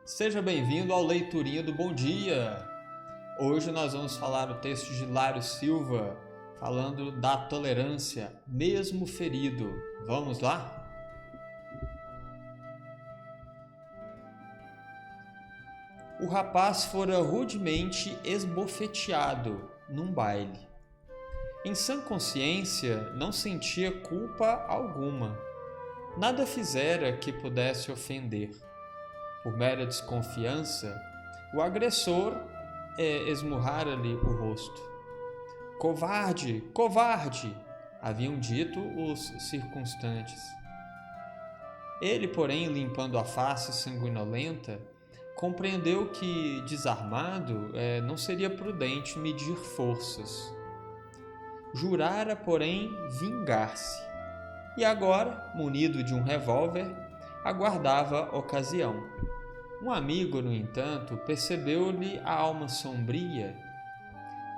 Seja bem-vindo ao Leiturinha do Bom Dia! Hoje nós vamos falar o texto de Hilário Silva, falando da tolerância, mesmo ferido. Vamos lá? O rapaz fora rudemente esbofeteado num baile. Em sã consciência, não sentia culpa alguma. Nada fizera que pudesse ofender. Por mera desconfiança, o agressor esmurrara-lhe o rosto. Covarde, covarde! Haviam dito os circunstantes. Ele, porém, limpando a face sanguinolenta, compreendeu que, desarmado, não seria prudente medir forças. Jurara, porém, vingar-se. E agora, munido de um revólver, aguardava ocasião. Um amigo, no entanto, percebeu-lhe a alma sombria,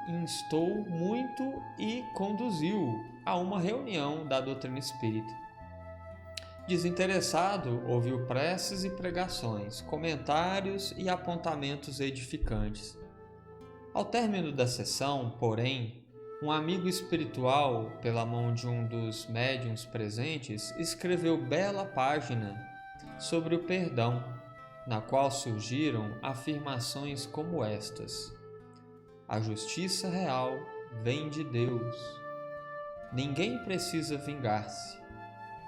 instou muito e conduziu a uma reunião da doutrina espírita. Desinteressado, ouviu preces e pregações, comentários e apontamentos edificantes. Ao término da sessão, porém, um amigo espiritual, pela mão de um dos médiuns presentes, escreveu bela página sobre o perdão, na qual surgiram afirmações como estas: a justiça real vem de Deus. Ninguém precisa vingar-se.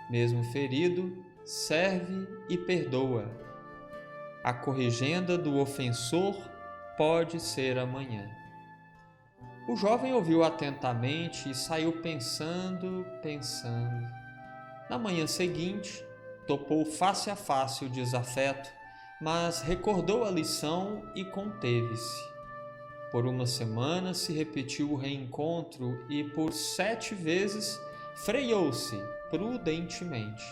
Mesmo ferido, serve e perdoa. A corrigenda do ofensor pode ser amanhã. O jovem ouviu atentamente e saiu pensando. Na manhã seguinte, topou face a face o desafeto, mas recordou a lição e conteve-se. Por uma semana se repetiu o reencontro e por 7 vezes freou-se prudentemente.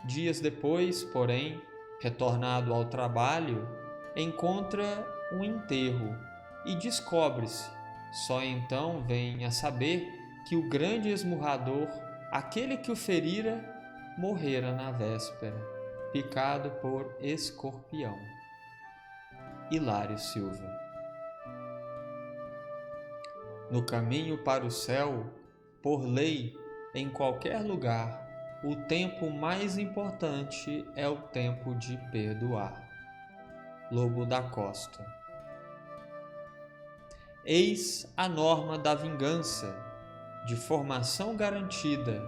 Dias depois, porém, retornado ao trabalho, encontra um enterro e descobre-se, só então vem a saber, que o grande esmurrador, aquele que o ferira, morrera na véspera, picado por escorpião. Hilário Silva. No caminho para o céu, por lei, em qualquer lugar, o tempo mais importante é o tempo de perdoar. Lobo da Costa. Eis a norma da vingança, de formação garantida,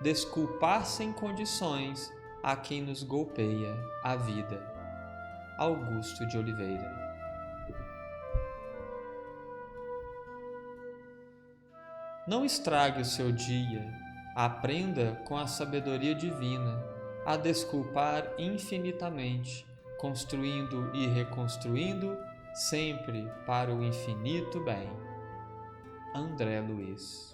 desculpar sem condições a quem nos golpeia a vida. Augusto de Oliveira. Não estrague o seu dia, aprenda com a sabedoria divina a desculpar infinitamente, construindo e reconstruindo, sempre para o infinito bem. André Luiz.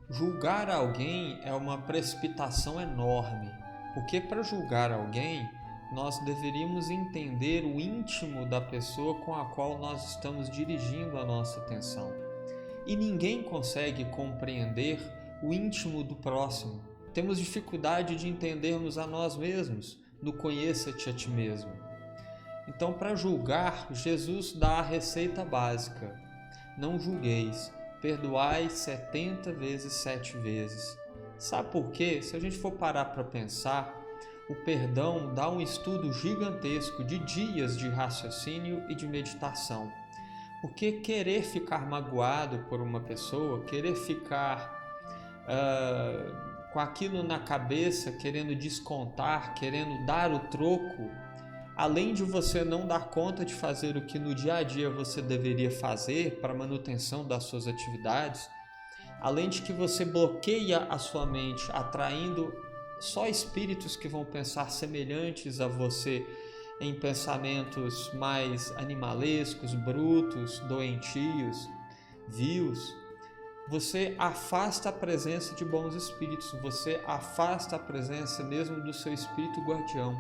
Julgar alguém é uma precipitação enorme, porque para julgar alguém, nós deveríamos entender o íntimo da pessoa com a qual nós estamos dirigindo a nossa atenção. E ninguém consegue compreender o íntimo do próximo. Temos dificuldade de entendermos a nós mesmos no conheça-te a ti mesmo. Então, para julgar, Jesus dá a receita básica: não julgueis, perdoai 70 vezes 7 vezes. Sabe por quê? Se a gente for parar para pensar, o perdão dá um estudo gigantesco de dias de raciocínio e de meditação. Porque querer ficar magoado por uma pessoa, querer ficar com aquilo na cabeça, querendo descontar, querendo dar o troco, além de você não dar conta de fazer o que no dia a dia você deveria fazer para a manutenção das suas atividades, além de que você bloqueia a sua mente, atraindo só espíritos que vão pensar semelhantes a você em pensamentos mais animalescos, brutos, doentios, vios, você afasta a presença de bons espíritos, você afasta a presença mesmo do seu espírito guardião.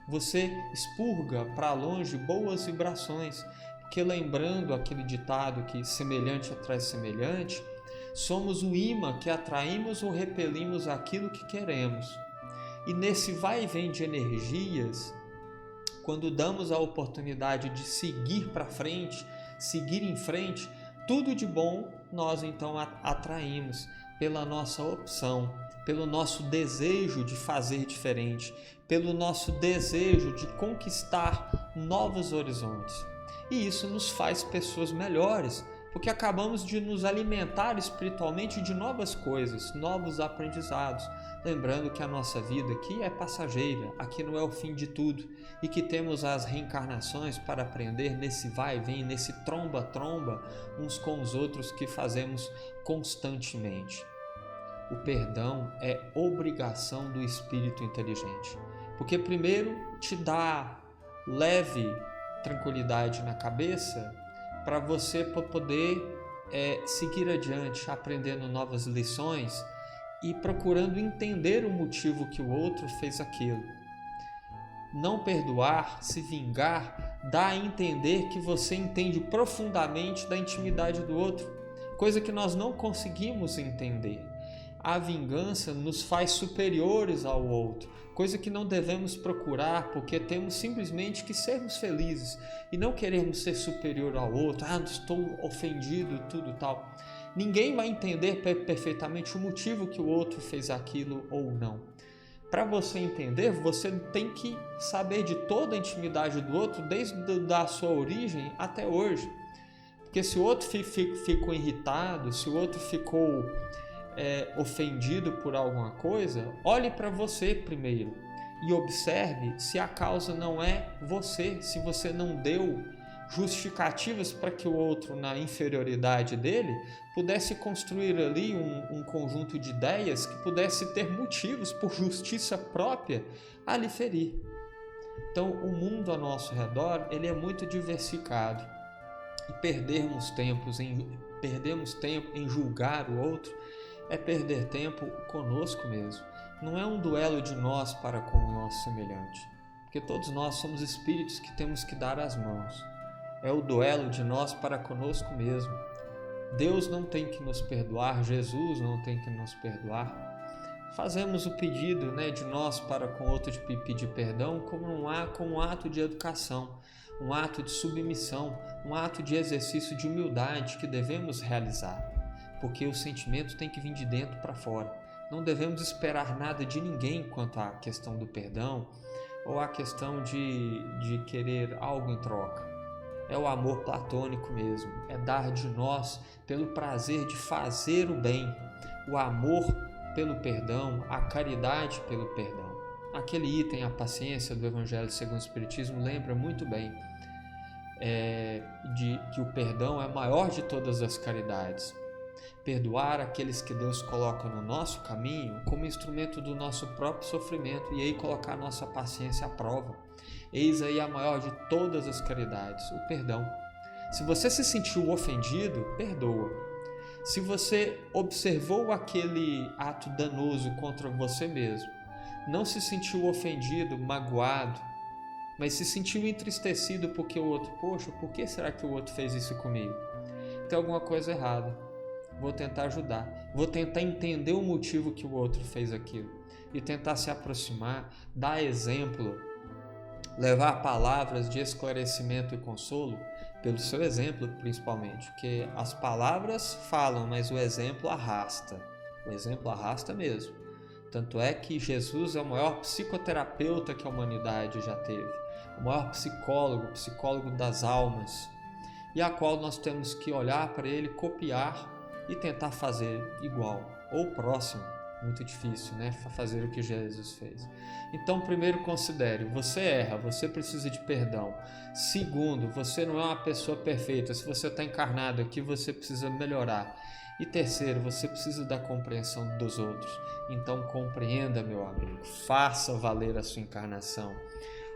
Você expurga para longe boas vibrações, porque lembrando aquele ditado que semelhante atrai semelhante, Somos o imã que atraímos ou repelimos aquilo que queremos. E nesse vai e vem de energias, quando damos a oportunidade de seguir para frente, seguir em frente, tudo de bom nós então atraímos pela nossa opção, pelo nosso desejo de fazer diferente, pelo nosso desejo de conquistar novos horizontes. E isso nos faz pessoas melhores, porque acabamos de nos alimentar espiritualmente de novas coisas, novos aprendizados. Lembrando que a nossa vida aqui é passageira, aqui não é o fim de tudo, e que temos as reencarnações para aprender nesse vai e vem, nesse tromba-tromba uns com os outros que fazemos constantemente. O perdão é obrigação do espírito inteligente, porque primeiro te dá leve tranquilidade na cabeça para você poder seguir adiante, aprendendo novas lições e procurando entender o motivo que o outro fez aquilo. Não perdoar, se vingar, dá a entender que você entende profundamente da intimidade do outro, coisa que nós não conseguimos entender. A vingança nos faz superiores ao outro, coisa que não devemos procurar, porque temos simplesmente que sermos felizes e não queremos ser superior ao outro. Estou ofendido, tudo tal. Ninguém vai entender perfeitamente o motivo que o outro fez aquilo ou não. Para você entender, você tem que saber de toda a intimidade do outro, desde a sua origem até hoje. Porque se o outro ficou irritado, se o outro ficou ofendido por alguma coisa, olhe para você primeiro e observe se a causa não é você, se você não deu justificativas para que o outro, na inferioridade dele, pudesse construir ali um conjunto de ideias que pudesse ter motivos por justiça própria a lhe ferir. Então, o mundo ao nosso redor ele é muito diversificado e perdermos tempo em julgar o outro é perder tempo conosco mesmo. Não é um duelo de nós para com o nosso semelhante, porque todos nós somos espíritos que temos que dar as mãos. É o duelo de nós para conosco mesmo. Deus não tem que nos perdoar, Jesus não tem que nos perdoar. Fazemos o pedido de nós para com outro de pedir perdão como um ato de educação, um ato de submissão, um ato de exercício de humildade que devemos realizar, porque o sentimento tem que vir de dentro para fora. Não devemos esperar nada de ninguém quanto à questão do perdão ou à questão de querer algo em troca. É o amor platônico mesmo, é dar de nós pelo prazer de fazer o bem, o amor pelo perdão, a caridade pelo perdão. Aquele item, a paciência do Evangelho segundo o Espiritismo, lembra muito bem de que o perdão é a maior de todas as caridades. Perdoar aqueles que Deus coloca no nosso caminho como instrumento do nosso próprio sofrimento e aí colocar a nossa paciência à prova. Eis aí a maior de todas as caridades, o perdão. Se você se sentiu ofendido, perdoa. Se você observou aquele ato danoso contra você mesmo, não se sentiu ofendido, magoado, mas se sentiu entristecido porque o outro, poxa, por que será que o outro fez isso comigo? Tem alguma coisa errada. Vou tentar ajudar, vou tentar entender o motivo que o outro fez aquilo e tentar se aproximar, dar exemplo, levar palavras de esclarecimento e consolo, pelo seu exemplo principalmente, porque as palavras falam, mas o exemplo arrasta mesmo. Tanto é que Jesus é o maior psicoterapeuta que a humanidade já teve, o maior psicólogo das almas, e a qual nós temos que olhar para ele, copiar e tentar fazer igual ou próximo. Muito difícil, fazer o que Jesus fez. Então, primeiro considere, você erra, você precisa de perdão. Segundo, você não é uma pessoa perfeita. Se você está encarnado aqui, você precisa melhorar. E terceiro, você precisa da compreensão dos outros. Então, compreenda, meu amigo, faça valer a sua encarnação.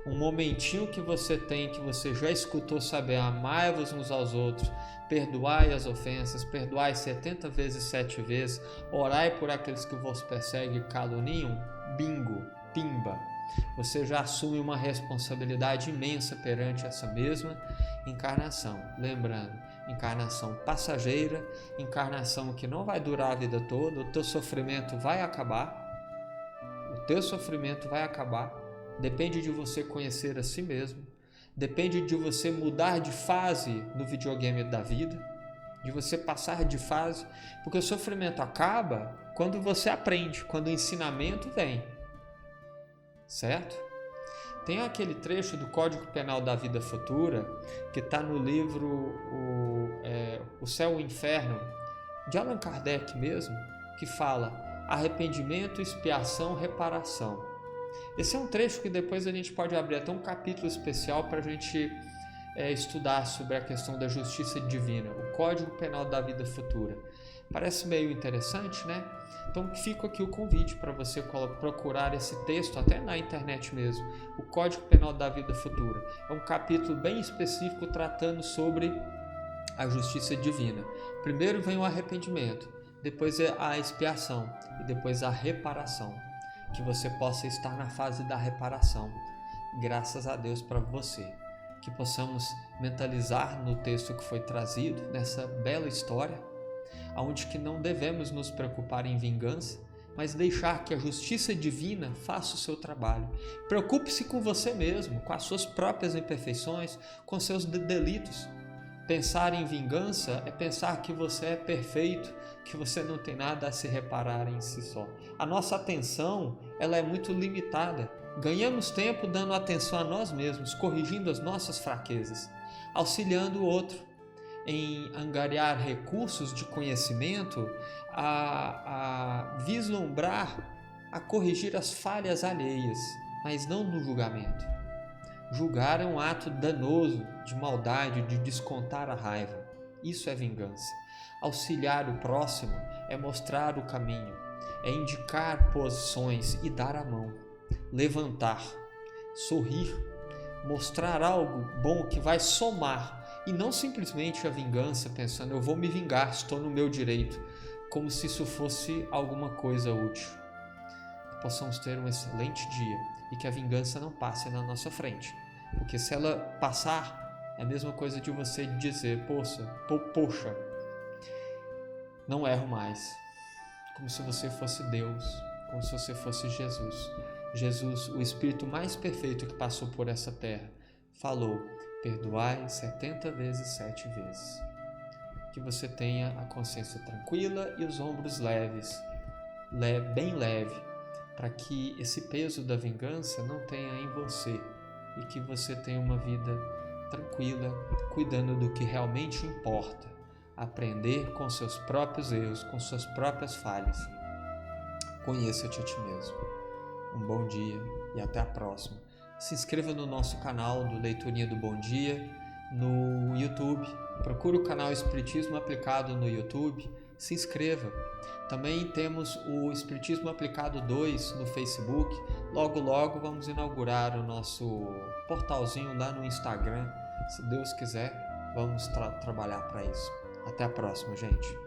Um momentinho que você tem, que você já escutou saber, amai-vos uns aos outros, perdoai as ofensas, perdoai 70 vezes 7 vezes, orai por aqueles que vos perseguem e caluniam, bingo, pimba. Você já assume uma responsabilidade imensa perante essa mesma encarnação. Lembrando, encarnação passageira, encarnação que não vai durar a vida toda, o teu sofrimento vai acabar, depende de você conhecer a si mesmo, depende de você mudar de fase no videogame da vida, de você passar de fase, porque o sofrimento acaba quando você aprende, quando o ensinamento vem, certo? Tem aquele trecho do Código Penal da Vida Futura, que está no livro O Céu e o Inferno, de Allan Kardec mesmo, que fala arrependimento, expiação, reparação. Esse é um trecho que depois a gente pode abrir até um capítulo especial para a gente estudar sobre a questão da justiça divina, o Código Penal da Vida Futura. Parece meio interessante, né? Então fica aqui o convite para você procurar esse texto até na internet mesmo, o Código Penal da Vida Futura. É um capítulo bem específico tratando sobre a justiça divina. Primeiro vem o arrependimento, depois é a expiação e depois a reparação. Que você possa estar na fase da reparação. Graças a Deus para você. Que possamos mentalizar no texto que foi trazido, nessa bela história, onde que não devemos nos preocupar em vingança, mas deixar que a justiça divina faça o seu trabalho. Preocupe-se com você mesmo, com as suas próprias imperfeições, com seus delitos. Pensar em vingança é pensar que você é perfeito, que você não tem nada a se reparar em si só. A nossa atenção, ela é muito limitada. Ganhamos tempo dando atenção a nós mesmos, corrigindo as nossas fraquezas, auxiliando o outro em angariar recursos de conhecimento, a vislumbrar, a corrigir as falhas alheias, mas não no julgamento. Julgar é um ato danoso, de maldade, de descontar a raiva. Isso é vingança. Auxiliar o próximo é mostrar o caminho, é indicar posições e dar a mão, levantar, sorrir, mostrar algo bom que vai somar e não simplesmente a vingança pensando eu vou me vingar, estou no meu direito, como se isso fosse alguma coisa útil. Que possamos ter um excelente dia e que a vingança não passe na nossa frente, porque se ela passar é a mesma coisa de você dizer poxa, não erro mais, como se você fosse Deus, como se você fosse Jesus. Jesus, o Espírito mais perfeito que passou por essa terra, falou, perdoai 70 vezes 7 vezes. Que você tenha a consciência tranquila e os ombros leves, bem leve, para que esse peso da vingança não tenha em você e que você tenha uma vida tranquila, cuidando do que realmente importa. Aprender com seus próprios erros, com suas próprias falhas. Conheça-te a ti mesmo. Um bom dia e até a próxima. Se inscreva no nosso canal do Leiturinha do Bom Dia no YouTube. Procure o canal Espiritismo Aplicado no YouTube. Se inscreva. Também temos o Espiritismo Aplicado 2 no Facebook. Logo vamos inaugurar o nosso portalzinho lá no Instagram. Se Deus quiser, vamos trabalhar para isso. Até a próxima, gente.